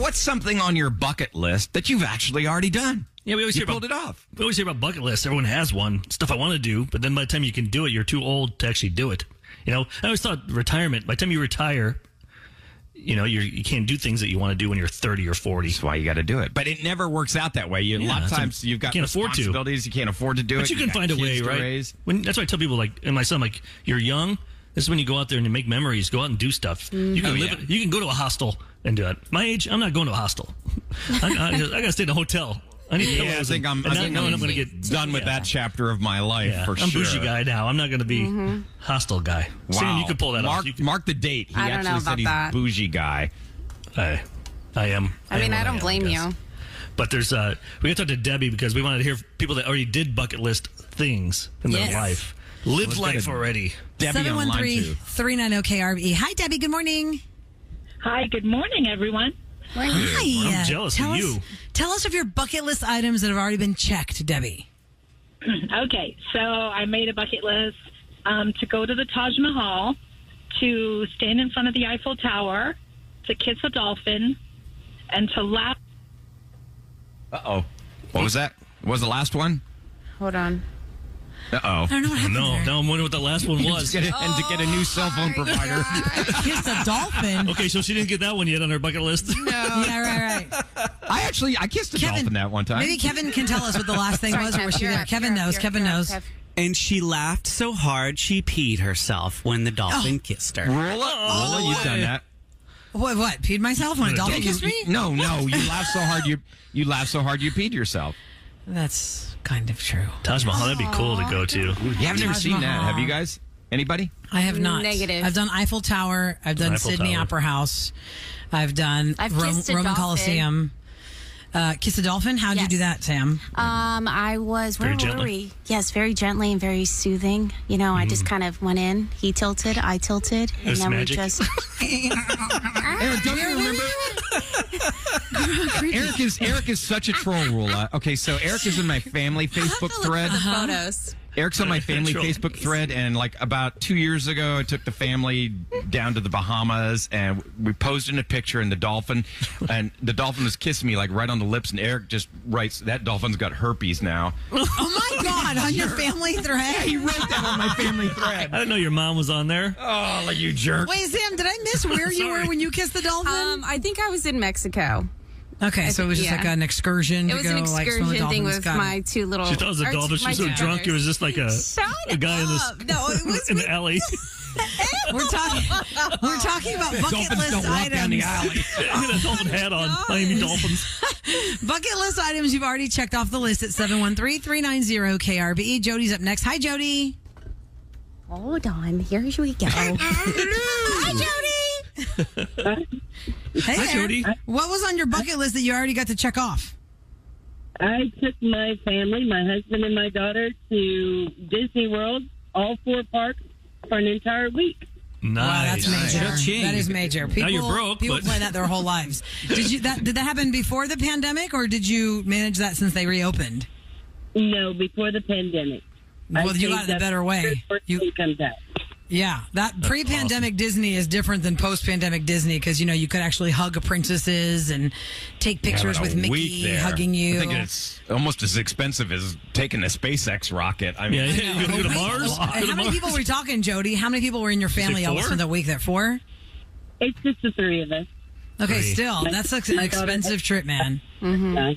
what's something on your bucket list that you've actually already done? Yeah, we always hear pulled it off. We always hear about bucket lists. Everyone has one. Stuff I want to do, but then by the time you can do it, you're too old to actually do it. You know, I always thought retirement, by the time you retire, you know, you can't do things that you want to do when you're 30 or 40. That's why you got to do it. But it never works out that way. A lot of times you've got responsibilities. You can't afford to do it. But you can find a way, right? That's why I tell people, like, and my son, like, you're young. This is when you go out there and you make memories. Go out and do stuff. You can You can go to a hostel and do it. My age, I'm not going to a hostel. I got to stay in a hotel. I need pillows. I think I'm going to get done with that chapter of my life for sure. I'm bougie guy now. I'm not going to be hostel guy. Wow. Sam, you could pull that off. Mark the date. He I don't know actually about said he's bougie guy. I am. I don't blame you. But there's we got to talk to Debbie because we wanted to hear people that already did bucket list things in their life. Live life already. Debbie 713-390-KRBE. Hi, Debbie. Good morning. Hi. Good morning, everyone. Hi. I'm jealous of you. Tell us of your bucket list items that have already been checked, Debbie. Okay, so I made a bucket list to go to the Taj Mahal, to stand in front of the Eiffel Tower, to kiss a dolphin, and to laugh. Uh-oh. What was that? What was the last one? Hold on. Uh-oh. I don't know what happened there. Now I'm wondering what the last one was. And to get a new cell phone provider. Kiss a dolphin. Okay, so she didn't get that one yet on her bucket list. No. Yeah, right. I kissed a dolphin that one time. Maybe Kevin can tell us what the last thing was. Or was she there? Kevin knows. Kevin knows. And she laughed so hard she peed herself when the dolphin kissed her. Rolla, you've done that. What? Peed myself when a dolphin kissed me? No. You laughed so hard you peed yourself. That's kind of true. Taj Mahal, that'd be cool to go to. You have never seen that, have you guys? Anybody? I have not. Negative. I've done Eiffel Tower. I've done Sydney Tower. Opera House. I've done kissed a Roman dolphin. Coliseum. Kiss a dolphin? How'd you do that, Sam? I was, where Very were we? Yes, very gently and very soothing. You know, I just kind of went in. He tilted, I tilted, and was then magic. we just... Eric, don't you remember? Eric is such a troll, Rula. Okay, so Eric is in my family Facebook thread. Photos. Eric's on my family Facebook thread, and like about 2 years ago, I took the family down to the Bahamas, and we posed in a picture, and the dolphin was kissing me like right on the lips, and Eric just writes, that dolphin's got herpes now. Oh my God, on your family thread? Yeah, he wrote that on my family thread. I didn't know your mom was on there. Oh, like you jerk. Wait, Sam, did I miss where you were when you kissed the dolphin? I think I was in Mexico. Okay, so it was just like an excursion. It was an excursion thing with my two little. She thought it was a dolphin. She was so drunk, it was just like a guy in the alley. We're talking about bucket list items. Down the alley. I got a dolphin hat on. Miami Dolphins. Bucket list items you've already checked off the list at 713-390-KRBE. Jody's up next. Hi, Jody. Hold on. Here we go. Hi, Jody. Hey, Hi, Jody. What was on your bucket list that you already got to check off? I took my family, my husband and my daughter, to Disney World, all 4 parks, for an entire week. Nice. Wow, that's major. Cha-ching. That is major. People, now you're broke. People but... plan that their whole lives. Did that happen before the pandemic, or did you manage that since they reopened? No, before the pandemic. Well, you got it the better way. Comes out. Yeah, that pre-pandemic Disney is different than post-pandemic Disney because, you know, you could actually hug princesses and take pictures with Mickey hugging you. I think it's almost as expensive as taking a SpaceX rocket. I mean, you go to Mars? How many people were we talking, Jody? How many people were in your family all of the week? There 4? It's just the 3 of us. Okay, still, that's like an expensive trip, man. Mm-hmm.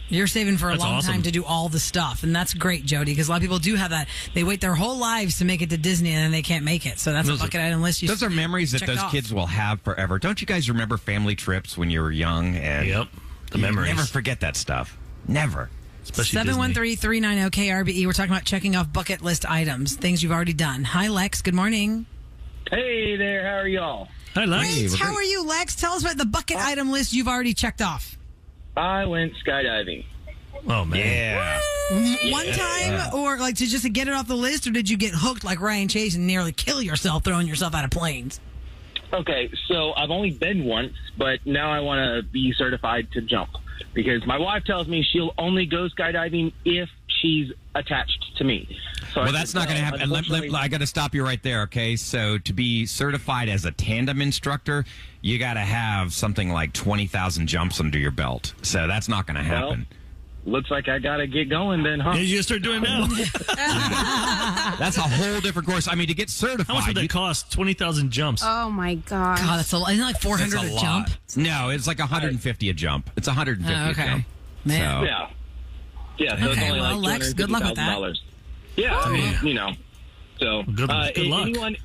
You're saving for a long awesome. time to do all the stuff, and that's great, Jody, because a lot of people do have that. They wait their whole lives to make it to Disney, and then they can't make it. So that's a bucket item list. Those are memories that those kids will have forever. Don't you guys remember family trips when you were young? And yep, the memories. Never forget that stuff. Never. 713-390-KRBE. We're talking about checking off bucket list items, things you've already done. Hi, Lex. Good morning. Hey there. How are y'all? Hi, Lex. Great. How are you, Lex? Tell us about the bucket item list you've already checked off. I went skydiving. Oh, man. Yeah. One time, or like to just to get it off the list, or did you get hooked like Ryan Chase and nearly kill yourself throwing yourself out of planes? Okay, so I've only been once, but now I want to be certified to jump because my wife tells me she'll only go skydiving if she's attached to to me. So well, that's not going to happen. I got to stop you right there, okay? So to be certified as a tandem instructor, you got to have something like 20,000 jumps under your belt. So that's not going to happen. Well, looks like I got to get going then, huh? Yeah, you start doing now. That's a whole different course. I mean, to get certified. How much would that cost? 20,000 jumps. Oh, my God. God, that's a lot. Isn't it like 400 a jump? No, it's like 150 a jump. It's 150 a jump. Man. So. Yeah. Yeah, so it's only well, like Lex, good luck with that. $250,000. Yeah, you know. So good luck. anyone,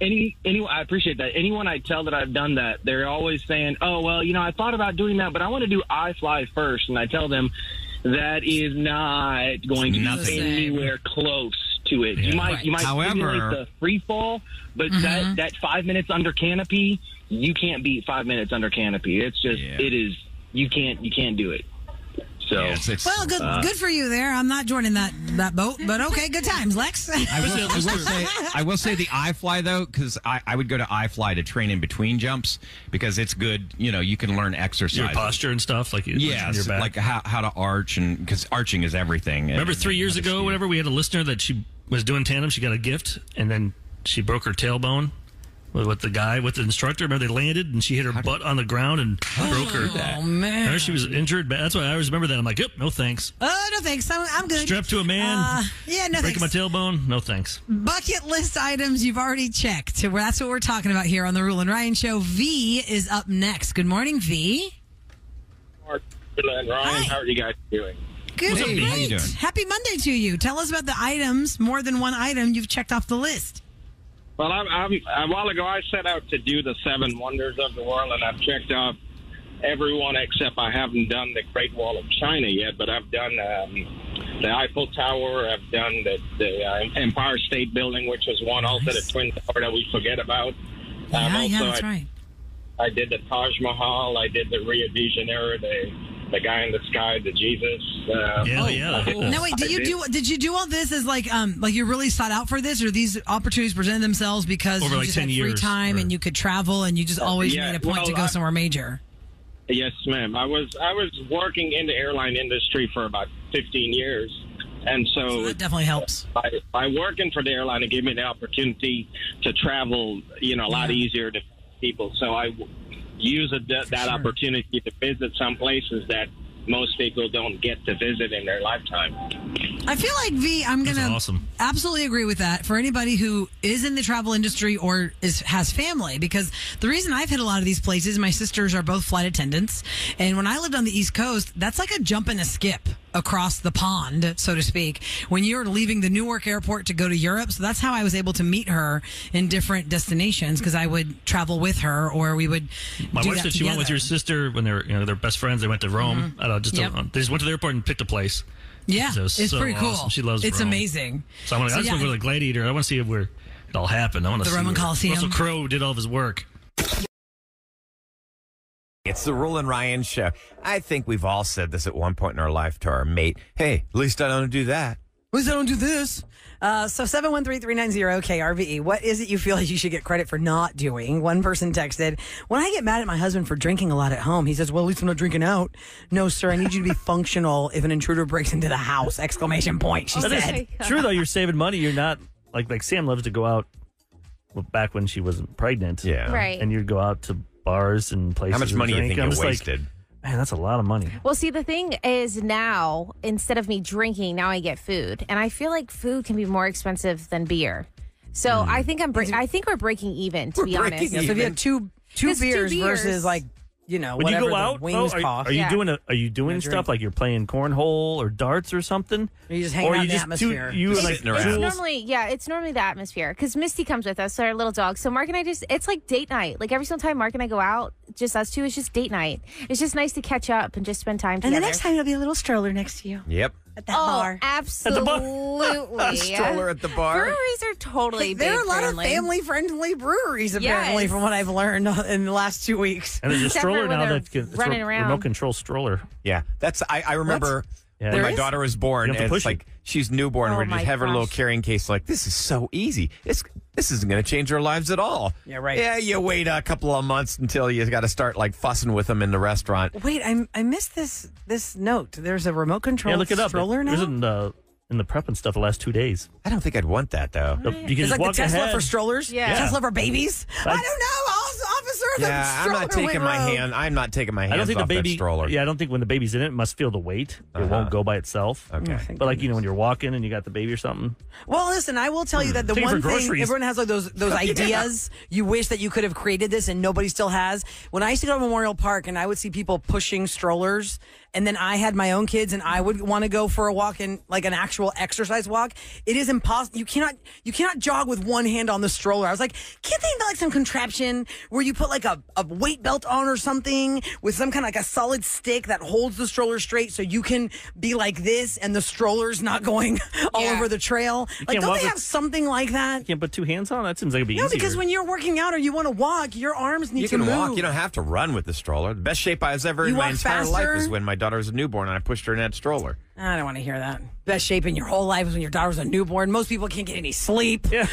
I appreciate that. Anyone I tell that I've done that, they're always saying, "Oh, well, you know, I thought about doing that, but I want to do iFly first." And I tell them that is not going to be anywhere close to it. Yeah. You might simulate the free fall, but that 5 minutes under canopy, you can't beat 5 minutes under canopy. It's just it is you can't do it. So, well, good for you there. I'm not joining that boat, but okay, good times, Lex. I will say the iFly, though, because I would go to iFly to train in between jumps because it's good. You know, you can learn exercise. Your posture and stuff. Like your back. Like how to arch, and because arching is everything. Remember 3 years ago, whatever, we had a listener that she was doing tandem. She got a gift, and then she broke her tailbone. With the instructor. Remember, they landed and she hit her butt on the ground and broke her. Oh, man. She was injured. That's why I always remember that. I'm like, yep, no thanks. No thanks. I'm good. Strapped to a man. No breaking thanks. my tailbone. No thanks. Bucket list items you've already checked. That's what we're talking about here on the Rule and Ryan Show. V is up next. Good morning, V. Mark and Ryan, how are you guys doing? Good. Hey, how you doing? Happy Monday to you. Tell us about the items, more than one item you've checked off the list. Well, a while ago, I set out to do the 7 wonders of the world, and I've checked off every one except I haven't done the Great Wall of China yet, but I've done the Eiffel Tower. I've done the Empire State Building, which was one, also the Twin Tower that we forget about. That's right. I did the Taj Mahal. I did the Rio de Janeiro, the guy in the sky, the Jesus. Cool. Now wait, did you do all this as like you really sought out for this, or these opportunities presented themselves because over you like just 10 had free years, time and you could travel and you just always made a point to go somewhere major? Yes, ma'am. I was working in the airline industry for about 15 years. And so that definitely helps. By working for the airline, it gave me the opportunity to travel, a lot easier to people. So I use that opportunity to visit some places that most people don't get to visit in their lifetime. I feel like, V, I'm going to absolutely agree with that for anybody who is in the travel industry or has family, because the reason I've hit a lot of these places, my sisters are both flight attendants, and when I lived on the East Coast, that's like a jump and a skip across the pond, so to speak, when you're leaving the Newark airport to go to Europe. So that's how I was able to meet her in different destinations, because I would travel with her, or we would My wife said she went with your sister when they were, they're best friends. They went to Rome. Mm-hmm. They just went to the airport and picked a place. Yeah, so it's pretty cool. Awesome. She loves It's Rome. amazing. So I just want to go to the Gladiator. I want to see where it all happened. I want to see the Roman Coliseum. Russell Crowe did all of his work. It's the Rule and Ryan Show. I think we've all said this at one point in our life to our mate. Hey, at least I don't do that. At least I don't do this. So 713-390-KRVE. What is it you feel like you should get credit for not doing? One person texted, when I get mad at my husband for drinking a lot at home, he says, well, at least I'm not drinking out. No, sir, I need you to be functional if an intruder breaks into the house. Exclamation point, she said. True, though. You're saving money. You're not, like Sam loves to go out back when she wasn't pregnant. Yeah. Right. And you'd go out to bars and places. How much money do you think you wasted? Man, that's a lot of money. Well, see, the thing is now, instead of me drinking, now I get food. And I feel like food can be more expensive than beer. So I think I think we're breaking even, to be honest. So if you have two beers versus when whatever you go out, the wings cost. Are you doing stuff like you're playing cornhole or darts or something? Or you just hanging out in the atmosphere. It's normally the atmosphere, because Misty comes with us, so our little dog. So Mark and I it's like date night. Like every single time Mark and I go out, just us two, it's just date night. It's just nice to catch up and just spend time together. And the next time there'll be a little stroller next to you. Yep. At that bar. Absolutely. A stroller at the bar. Breweries are totally There are a lot family. of family-friendly breweries, apparently, from what I've learned in the last 2 weeks. And there's a Except stroller for when now they're that's running around. remote control stroller. Yeah, that's. I remember when my daughter was born, and it's like she's newborn. Oh we just have her little carrying case. Like, this is so easy. This isn't going to change our lives at all. Yeah, right. Yeah, you wait a couple of months until you got to start fussing with them in the restaurant. Wait, I missed this note. There's a remote control look it up. stroller now? Isn't in the prep and stuff the last 2 days. I don't think I'd want that, though. You can It's just like the walk Tesla ahead. for strollers? Yeah. Tesla for babies? I don't know, officer. Yeah, I'm not taking my hand. I'm not taking my hands I don't think off the baby. that stroller. Yeah, I don't think when the baby's in it, it must feel the weight. It won't go by itself. Okay. But like when you're walking and you got the baby or something. Well, listen, I will tell you that the Take it for one thing groceries. everyone has like those ideas. You wish that you could have created this, and nobody still has. When I used to go to Memorial Park, and I would see people pushing strollers, and then I had my own kids, and I would want to go for a walk in like an actual exercise walk. It is impossible. You cannot jog with one hand on the stroller. I was like, can't they invent like some contraption where you put like a weight belt on or something with some kind of like a solid stick that holds the stroller straight, so you can be like this, and the stroller's not going all over the trail. Like, don't they have something like that? You can't put two hands on? That seems like it'd be easier. No, because when you're working out or you want to walk, your arms need You to can move. walk. You don't have to run with the stroller. The best shape I was ever in my entire life is when my daughter was a newborn and I pushed her in that stroller. I don't want to hear that. Best shape in your whole life is when your daughter's a newborn. Most people can't get any sleep. Yeah.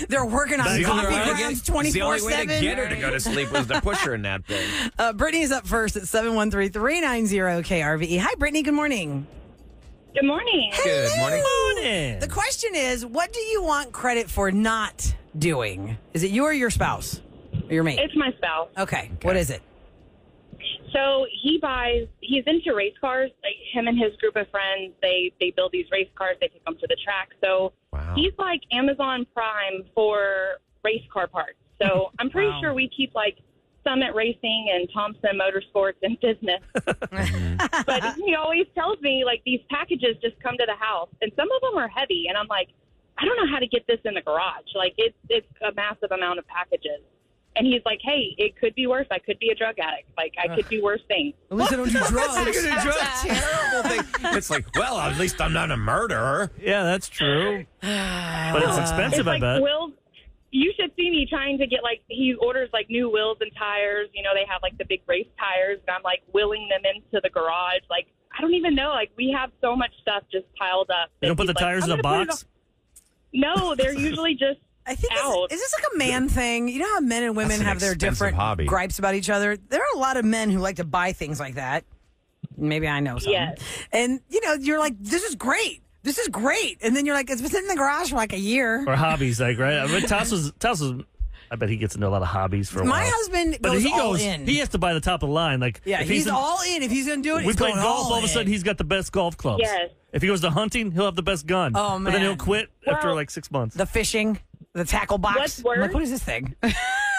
they're working on coffee grounds 24/7. The only way to get her to go to sleep was to push her in that thing. Brittany's up first at 713-390-KRVE. Hi, Brittany. Good morning. Good morning. Good morning. The question is, what do you want credit for not doing? Is it you or your spouse? Or your mate? It's my spouse. Okay. What is it? So he's into race cars. Like him and his group of friends, they build these race cars. They take them to the track. So he's like Amazon Prime for race car parts. So I'm pretty sure we keep like Summit Racing and Thompson Motorsports in business. But he always tells me like these packages just come to the house, and some of them are heavy. And I'm like, I don't know how to get this in the garage. Like it's a massive amount of packages. And he's like, hey, it could be worse. I could be a drug addict. Like, I could do worse things. At least I don't do drugs. Terrible thing. It's like, well, at least I'm not a murderer. Yeah, that's true. But it's expensive, It's like I bet. wheels. You should see me trying to get, like, he orders, like, new wheels and tires. You know, they have, like, the big race tires. And I'm, like, wheeling them into the garage. Like, I don't even know. Like, we have so much stuff just piled up. You don't put the tires in a box? No, they're usually just I think out. Is this like a man thing? You know how men and women That's an have their expensive different hobby. gripes about each other? There are a lot of men who like to buy things like that. Maybe I know some. Yes. And, you know, you're like, this is great. This is great. And then you're like, it's been sitting in the garage for like a year. Or hobbies, like, right? I mean, Tassos, I bet he gets into a lot of hobbies for a while. My husband But goes all in. He has to buy the top of the line. Like, Yeah, if he's in- all in. If he's going to do it, We he's played going golf. All of a sudden, in. he's got the best golf clubs. Yes. If he goes to hunting, he'll have the best gun. Oh, But then he'll man. quit after like 6 months. The fishing, the tackle box. What's I'm worse? like, what is this thing?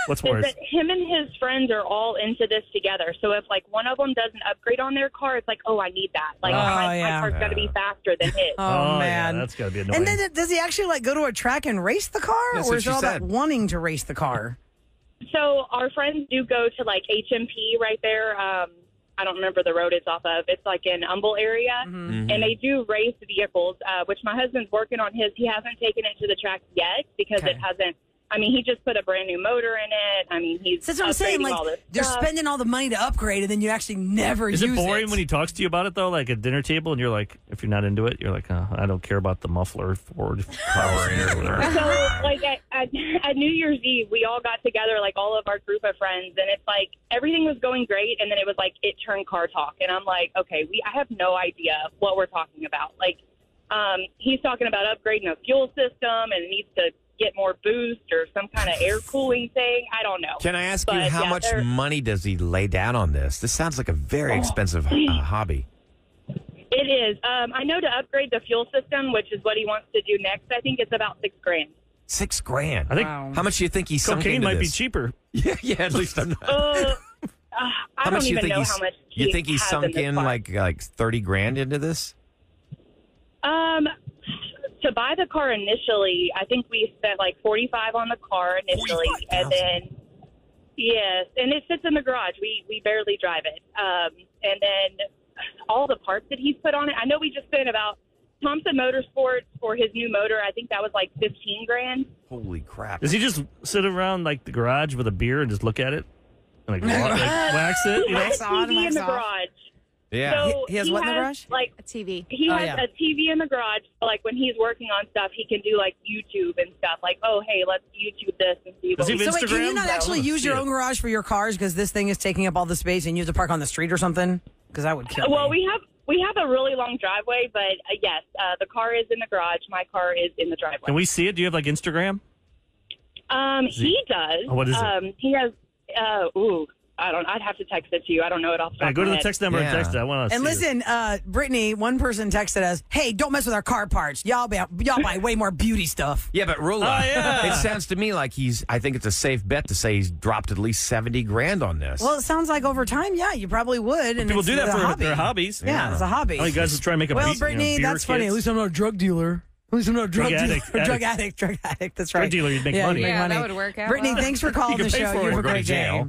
What's is worse? that him and his friends are all into this together. So if like one of them does an upgrade on their car, it's like, oh, I need that. Like my car's got to be faster than his. Oh, man. Yeah, that's got to be annoying. And then does he actually like go to a track and race the car? That's or what is she it all said. about wanting to race the car? So our friends do go to like HMP right there. I don't remember the road it's off of. It's like in Humble area. Mm-hmm. And they do race vehicles, which my husband's working on his. He hasn't taken it to the track yet because it hasn't. I mean, he just put a brand new motor in it. I mean, he's That's what I'm saying. upgrading all Like, this they're stuff. spending all the money to upgrade, and then you actually never use Is it. it boring when he talks to you about it, though? Like at dinner table, and you're like, if you're not into it, you're like, oh, I don't care about the muffler Ford carburetor or whatever. So, like, at New Year's Eve, we all got together, like, all of our group of friends, and it's like everything was going great, and then it was like it turned car talk. And I'm like, okay, I have no idea what we're talking about. Like, he's talking about upgrading a fuel system, and it needs to get more boost or some kind of air cooling thing. I don't know. Can I ask you But, how yeah, much they're- money does he lay down on this? This sounds like a very expensive hobby. It is. I know to upgrade the fuel system, which is what he wants to do next, I think it's about $6,000. $6,000. I think How much do you think he sunk cocaine into might be this? cheaper. Yeah, at least I'm not. I How don't much do you even think know he's? how much You think he has sunk this in car. like $30,000 into this? To buy the car initially, I think we spent like $45,000 on the car initially, and then yes, and it sits in the garage. We barely drive it, and then all the parts that he's put on it. I know we just spent about Thompson Motorsports for his new motor. I think that was like $15,000. Holy crap! Does he just sit around like the garage with a beer and just look at it? And, like wax it? He You know? has a TV in the garage. Yeah. So He has what in the garage? Like A TV. He has yeah. a TV in the garage. So like when he's working on stuff, he can do like YouTube and stuff. Like, oh, hey, let's YouTube this and see Does what he we have So wait, can you Instagram? not actually use your own garage for your cars because this thing is taking up all the space and you have to park on the street or something? Because that would kill Well, me. We have a really long driveway, but yes, the car is in the garage. My car is in the driveway. Can we see it? Do you have like Instagram? He does. Oh, what is it? He has. I'd have to text it to you. I don't know it off the top Go of to my the head. text number and text it. I want to. And listen, Brittany, one person texted us, "Hey, don't mess with our car parts. Y'all buy way more beauty stuff." Yeah, but Rula, it sounds to me like I think it's a safe bet to say he's dropped at least $70,000 on this. Well, it sounds like over time, yeah, you probably would. And people do that for their hobbies. Yeah, it's a hobby. Oh, you guys will try to make a well, Brittany, beer that's funny. kits. At least I'm not a drug dealer. At least I'm not a drug addict. Drug addict. That's right. Drug dealer, you'd make money. Yeah, that would work out. Brittany, well. thanks for calling the show. You have a great day.